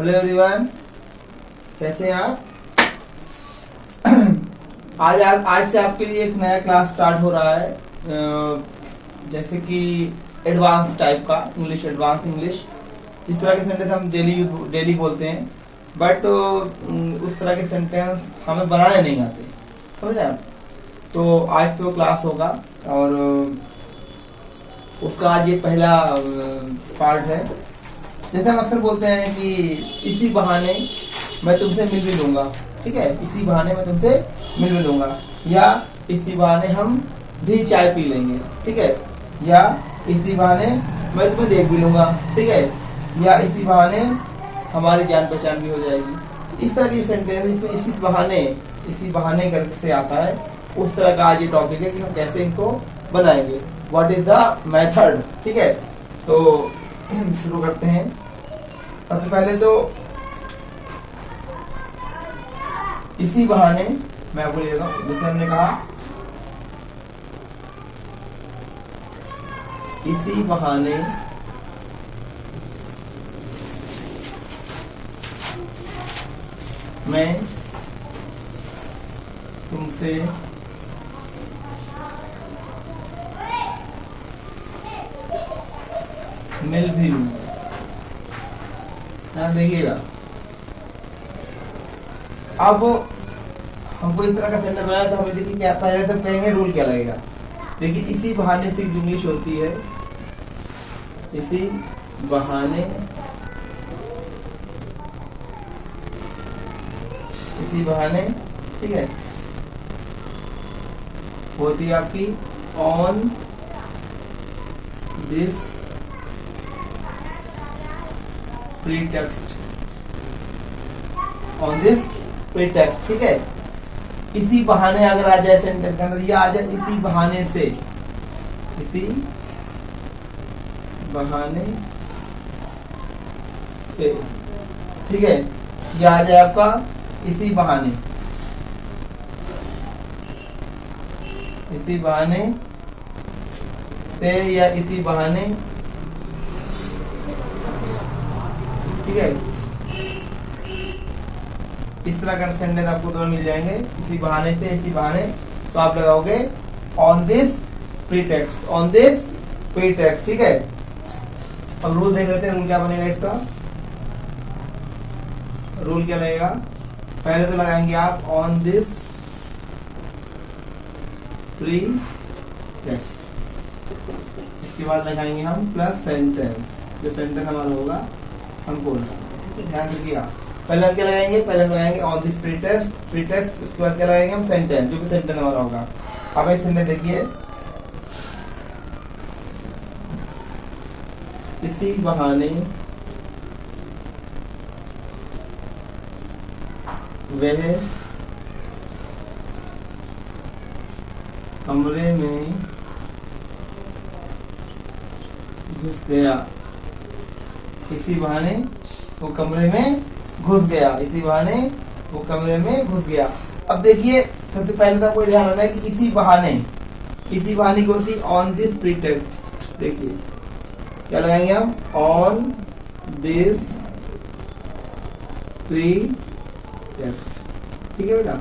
Hello everyone, कैसे हैं आप? आज से आपके लिए एक नया क्लास स्टार्ट हो रहा है, जैसे कि एडवांस टाइप का इंग्लिश, एडवांस इंग्लिश। इस तरह के सेंटेंस हम डेली बोलते हैं, बट उस तरह के सेंटेंस हमें बनाने नहीं आते, समझ रहे हैं आप? तो आज से वो क्लास होगा और उसका आज ये पहला पार्ट है। जैसे हम अक्सर बोलते हैं कि इसी बहाने मैं तुमसे मिल भी लूंगा, ठीक है? इसी बहाने मैं तुमसे मिल भी लूंगा, या इसी बहाने हम भी चाय पी लेंगे, ठीक है? या इसी बहाने मैं तुम्हें देख भी लूंगा, ठीक है? या इसी बहाने हमारी जान पहचान भी हो जाएगी। इस तरह की सेंटेंस इसमें इसी बहाने करके आता है। उस तरह का आज ये टॉपिक है कि हम कैसे इनको बनाएंगे, व्हाट इज द मेथड, ठीक है? तो शुरू करते हैं। सबसे पहले तो इसी बहाने मैं आपको ले देता हूँ। जैसे हमने कहा इसी बहाने मैं तुमसे मिल भी लूंगा। देखिएगा, अब हमको इस तरह का सेंटेंस बनाया तो हमें देखिए क्या पहले तो कहेंगे रूल क्या लगेगा। देखिए इसी बहाने से इंग्लिश होती है, इसी बहाने ठीक है, होती है आपकी on this pretext, on this pretext, ठीक है? इसी बहाने अगर आ जाए सेंटेंस के अंदर, या आ जाए इसी बहाने से, इसी बहाने से, ठीक है? या आ जाए आपका इसी बहाने से, या इसी बहाने, ठीक है? इस तरह का सेंटेंस आपको दोनों मिल जाएंगे, इसी बहाने से, इसी बहाने। तो आप लगाओगे ऑन दिस प्रीटेक्स्ट, ठीक है? अब रूल देख लेते हैं, रूल क्या बनेगा इसका। रूल क्या लगेगा? पहले तो लगाएंगे आप ऑन दिस प्रीटेक्स्ट, इसके बाद लगाएंगे हम प्लस सेंटेंस, जो सेंटेंस हमारा होगा हमको ध्यान रखिएगा। पहले हम क्या लगाएंगे? पहले हम लगाएंगे ऑन दिस प्रीटेक्स्ट, उसके बाद क्या लगाएंगे हम? सेंटेंस, जो भी सेंटेंस हमारा होगा। अब एक सेंटेंस देखिए, इसी बहाने वह कमरे में घुस गया, इसी बहाने वो कमरे में घुस गया, इसी बहाने वो कमरे में घुस गया। अब देखिए, सबसे पहले तो आपको ध्यान रखना है कि इसी बहाने की होती ऑन दिस प्रीटेक्स्ट। देखिए क्या लगाएंगे हम? ऑन दिस प्रीटेक्स्ट, ठीक है बेटा?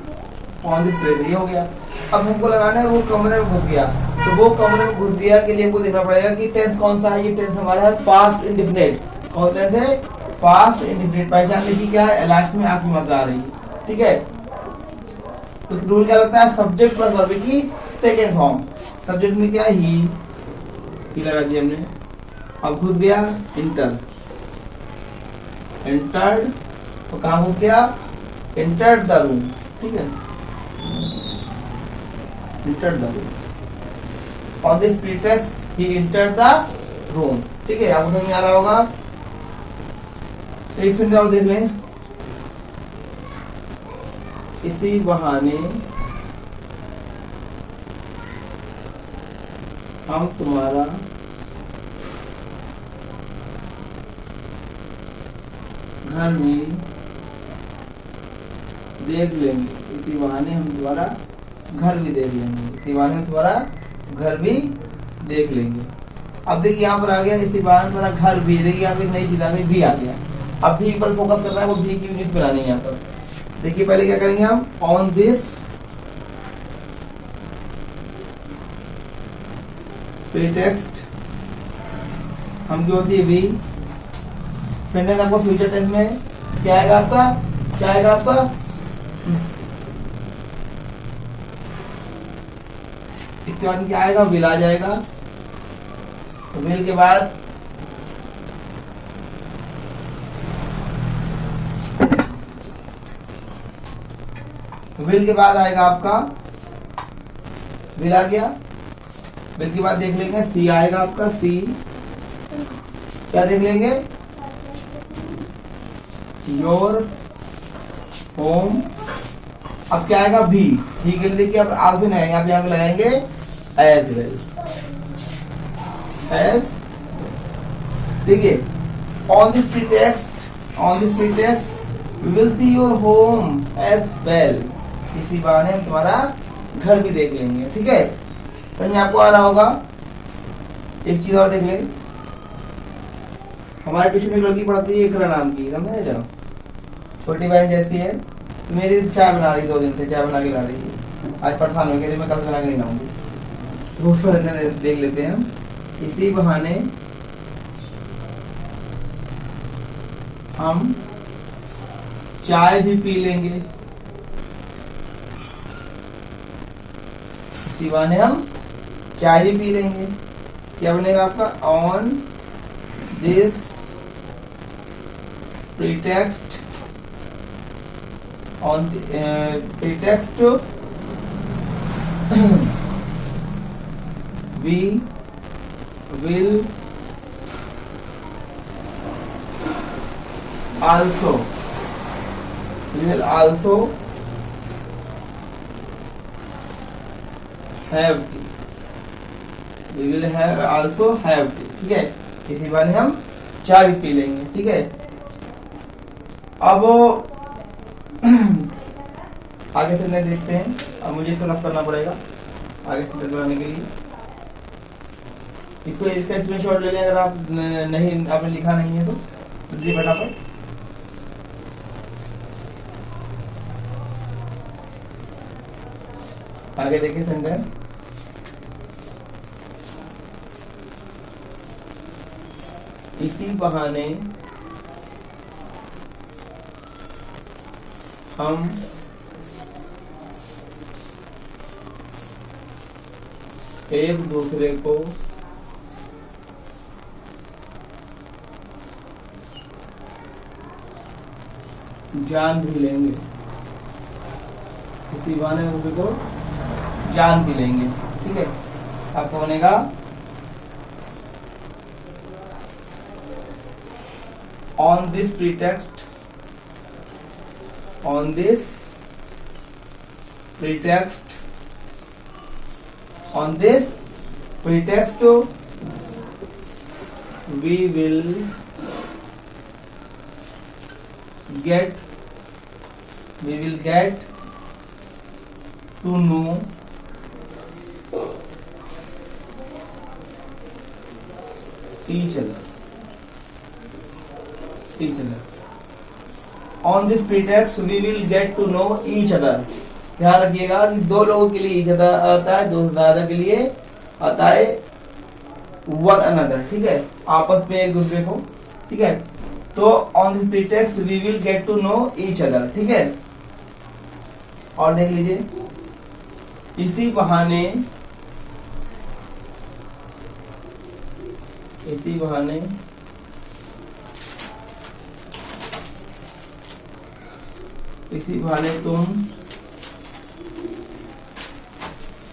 ऑन दिस प्रीटेक्स्ट, ये हो गया। अब हमको लगाना है वो कमरे में घुस गया। तो वो कमरे में घुस गया के लिए हमको देखना पड़ेगा कि टेंस कौन सा है। ये टेंस हमारा है पास्ट इंडेफिनिट। कौन टेंस है? Past indefinite. पहचान देखिए क्या है? लास्ट में आपकी मात्रा आ रही है, ठीक है? तो रूल क्या लगता है? सब्जेक्ट प्लस वर्ब की सेकेंड फॉर्म। सब्जेक्ट में क्या है? ही लगा दिया हमने। अब घुस गया, एंटर्ड, तो कहाँ घुस गया? एंटर्ड द रूम, ठीक है? Entered the room. On this pretext he entered the room, ठीक है? आपको समझ में आ रहा होगा। एक सेंटेंस और देख लें, इसी बहाने हम तुम्हारा घर भी देख लेंगे, इसी बहाने हम तुम्हारा घर भी देख लेंगे, इसी बहाने हम तुम्हारा घर भी देख लेंगे। अब देखिए यहाँ पर आ गया इसी बहाने तुम्हारा घर भी, देखिए यहाँ पे एक नई चीज आ गई, भी आ गया। अब भी पर फोकस करना है, वो भी की यूनिट बनानी है यहाँ पर। देखिए पहले क्या करेंगे हम, ऑन दिस प्रीटेक्स्ट, हम की होती है भी, सेंटेंस आपको फ्यूचर टेंस में क्या आएगा आपका, क्या आएगा आपका, इसके बाद क्या आएगा, विल आ जाएगा। तो विल के बाद आएगा आपका, विल आ गया। विल के बाद देख लेंगे सी आएगा आपका, सी क्या देख लेंगे, योर होम। अब क्या आएगा, भी के लिए देखिए अब आगे नहीं आएंगे, आप यहाँ पे लगाएंगे एज वेल, एज। देखिए on this pretext we will see your home as well, इसी बहाने हम तुम्हारा घर भी देख लेंगे, ठीक है। कहीं आपको आ रहा होगा, एक चीज और देख लें, हमारे ट्यूशन में एक लड़की पढ़ाती है इकरा नाम की, समझे जाओ, छोटी बहन जैसी है, तो मेरी चाय बना रही, 2 दिन से चाय बना के ला रही है, आज परेशान हो गई, मैं कल बना के नहीं लाऊंगी, तो उसको देख लेते हैं हम। इसी बहाने हम चाय भी पी लेंगे, इसी बहाने हम चाय भी पी लेंगे। क्या बनेगा आपका, on this pretext, on pretext we will also have tea, we will have also have tea, ठीक है। इसी बहाने हम चाय भी पी लेंगे, ठीक है। अब आगे से नहीं देखते हैं, अब मुझे इसको रफ करना पड़ेगा आगे से बनाने के लिए। इसको इसका स्क्रीनशॉट ले लें अगर आप नहीं, आपने लिखा नहीं है तो जल्दी फटाफट। आगे देखिए सेंटेंस, इसी बहाने हम एक दूसरे को जान भी लेंगे, इसी बहाने एक दूसरे को जान भी लेंगे, ठीक है। आपको बनेगा on this pretext, on this pretext, on this pretext we will get to know each other on this pretext we will get to know each other। ध्यान रखिएगा कि 2 लोगों के लिए each other आता है, 2 से ज्यादा के लिए आता है one another, ठीक है, आपस में एक दूसरे को, ठीक है। तो on this pretext we will get to know each other, ठीक है। और देख लीजिए, इसी बहाने तुम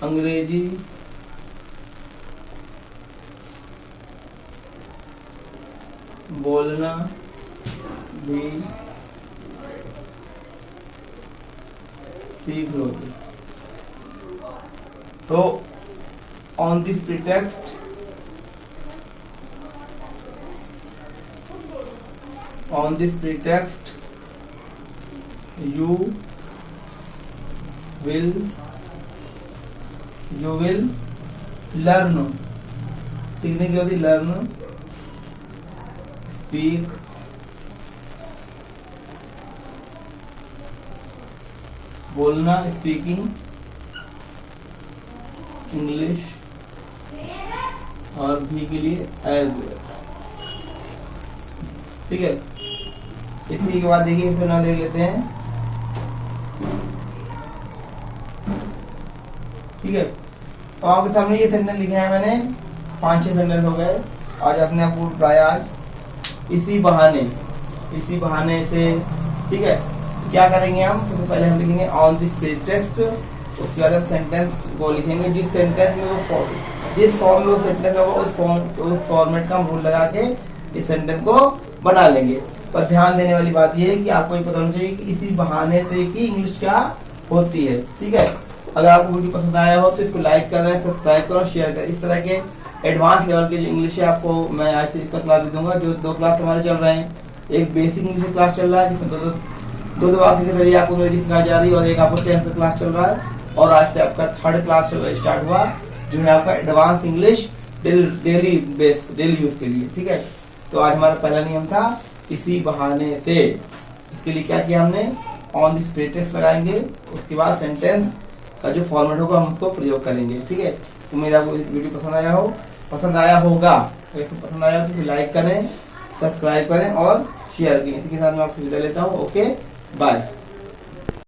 अंग्रेजी बोलना भी सीख लोगे। तो on this pretext you will learn, सीखने की होती learn, speak बोलना, स्पीकिंग इंग्लिश, और भी के लिए एज, ठीक है। इसी के बाद देखिए इसमें ना देख लेते हैं, ठीक है। तो आपके सामने ये सेंटेंस लिखे हैं मैंने, 5-6 सेंटेंस हो गए। आज अपने आप को पढ़ाया आज इसी बहाने से, ठीक है। क्या करेंगे हम, सबसे पहले हम लिखेंगे ऑन दिस प्रीटेक्स्ट, उसके बाद हम सेंटेंस को लिखेंगे जिस सेंटेंस में वो जिस फॉर्म में वो सेंटेंस होगा उस फॉर्मेट का हम रूल लगा के इस सेंटेंस को बना लेंगे। पर ध्यान देने वाली बात ये है कि आपको ये पता होना चाहिए कि इसी बहाने से कि इंग्लिश क्या होती है, ठीक है। अगर आपको वीडियो पसंद आया हो तो इसको लाइक करें, सब्सक्राइब करें, शेयर करें। इस तरह के एडवांस लेवल के जो इंग्लिश है आपको मैं आज से इसका क्लास दे दूंगा। जो 2 क्लास हमारे चल रहे हैं, एक बेसिक इंग्लिश क्लास चल रहा है जिसमें दो वाक्य के जरिए आपको अंग्रेजी सिखाई जा रही है, और एक आपको 10th का क्लास चल रहा है, और आज से आपका 3rd क्लास स्टार्ट हुआ जो है आपका एडवांस इंग्लिश डेली यूज के लिए, ठीक है। तो आज हमारा पहला नियम था इसी बहाने से। इसके लिए क्या किया हमने, ऑन दिस प्रीटेक्स्ट लगाएंगे, उसके बाद सेंटेंस का जो फॉर्मेट होगा हम उसको प्रयोग करेंगे, ठीक है। उम्मीद आपको वीडियो पसंद आया होगा। अगर पसंद आया हो तो लाइक करें, सब्सक्राइब करें और शेयर करें। इसी के साथ मैं आपसे विदा लेता हूँ। Okay, bye.